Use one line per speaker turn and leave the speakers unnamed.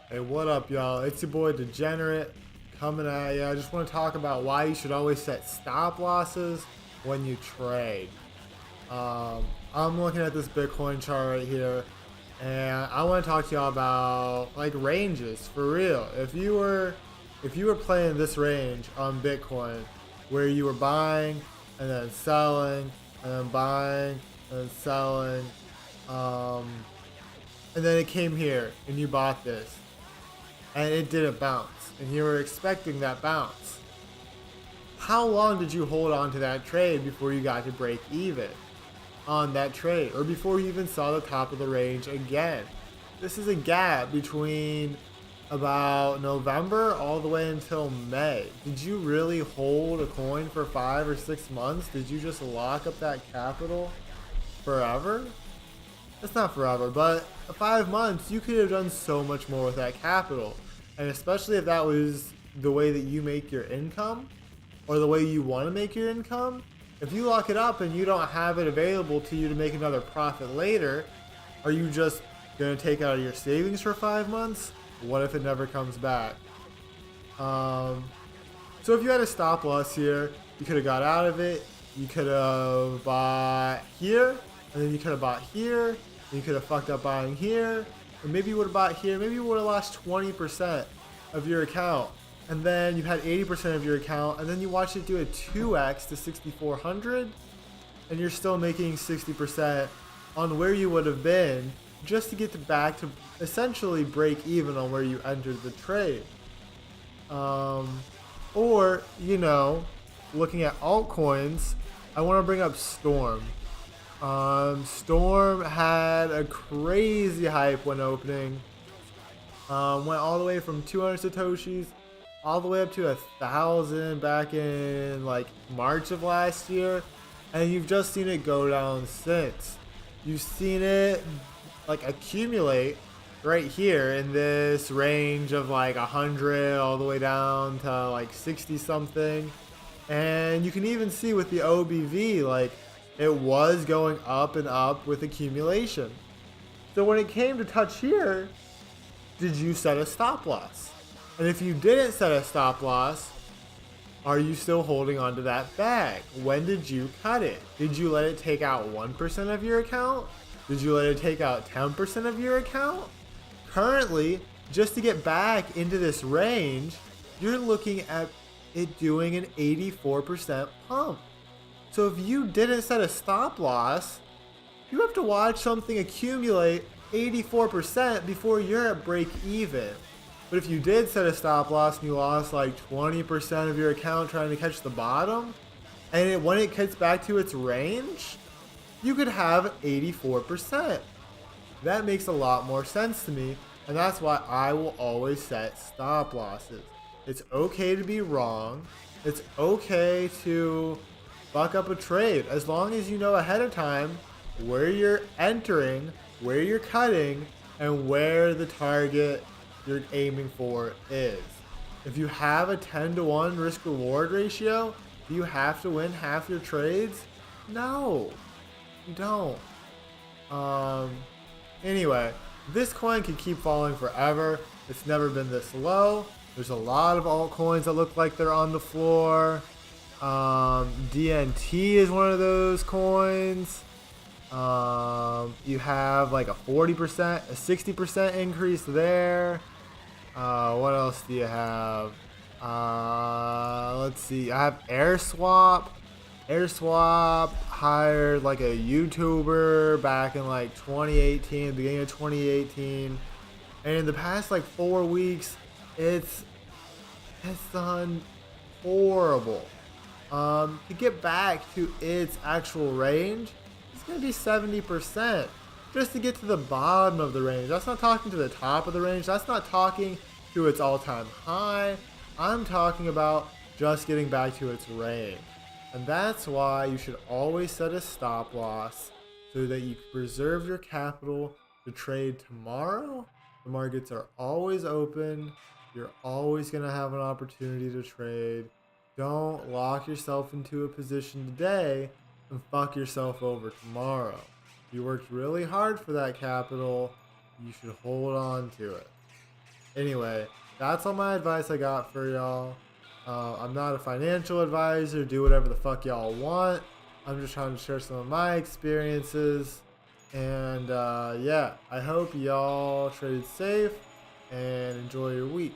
Hey, what up, y'all? It's your boy Degenerate coming at you. I just want to talk about why you should always set stop losses when you trade. I'm looking at this Bitcoin chart right here, and I want to talk to y'all about like ranges for real. If you were playing this range on Bitcoin, where you were buying and then selling and then buying and then selling, um, and then it came here and you bought this and it didn't bounce, and you were expecting that bounce. How long did you hold on to that trade before you got to break even on that trade, or before you even saw the top of the range again? This is a gap between about November all the way until May. Did you really hold a coin for 5 or 6 months? Did you just lock up that capital forever? It's not forever, but 5 months, you could have done so much more with that capital. And especially if that was the way that you make your income, or the way you want to make your income, if you lock it up and you don't have it available to you to make another profit later, are you just going to take out of your savings for 5 months? What if it never comes back? So if you had a stop loss here, you could have got out of it. You could have bought here, and then you could have bought here, and you could have fucked up buying here, or maybe you would have bought here. Maybe you would have lost 20% of your account, and then you had 80% of your account, and then you watched it do a 2x to 6,400, and you're still making 60% on where you would have been just to get back to essentially break even on where you entered the trade. Or, looking at altcoins, I want to bring up Storm. Storm had a crazy hype when opening. Went all the way from 200 Satoshis all the way up to 1,000 back in like March of last year. And you've just seen it go down since. You've seen it like accumulate right here in this range of like 100 all the way down to like 60 something. And you can even see with the OBV, like it was going up and up with accumulation. So when it came to touch here, did you set a stop loss? And if you didn't set a stop loss, are you still holding onto that bag? When did you cut it? Did you let it take out 1% of your account? Did you let it take out 10% of your account? Currently, just to get back into this range, you're looking at it doing an 84% pump. So if you didn't set a stop loss, you have to watch something accumulate 84% before you're at break even. But if you did set a stop loss and you lost like 20% of your account trying to catch the bottom, and when it gets back to its range, you could have 84%. That makes a lot more sense to me, and that's why I will always set stop losses. It's okay to be wrong. It's okay to fuck up a trade as long as you know ahead of time where you're entering, where you're cutting, and where the target you're aiming for is. If you have a 10-to-1 risk reward ratio, do you have to win half your trades? No, you don't. Anyway, this coin could keep falling forever. It's never been this low. There's a lot of altcoins that look like they're on the floor. DNT is one of those coins. You have like a 40%, a 60% increase there. What else do you have? Let's see. I have AirSwap. AirSwap hired like a YouTuber back in like 2018, beginning of 2018, and in the past like 4 weeks, it's done horrible. To get back to its actual range, it's gonna be 70%. Just to get to the bottom of the range. That's not talking to the top of the range. That's not talking to its all-time high. I'm talking about just getting back to its range. And that's why you should always set a stop loss so that you preserve your capital to trade tomorrow. The markets are always open. You're always going to have an opportunity to trade. Don't lock yourself into a position today and fuck yourself over tomorrow. You worked really hard for that capital. You should hold on to it. Anyway, that's all my advice I got for y'all. I'm not a financial advisor. Do whatever the fuck y'all want. I'm just trying to share some of my experiences. And yeah, I hope y'all trade safe and enjoy your week.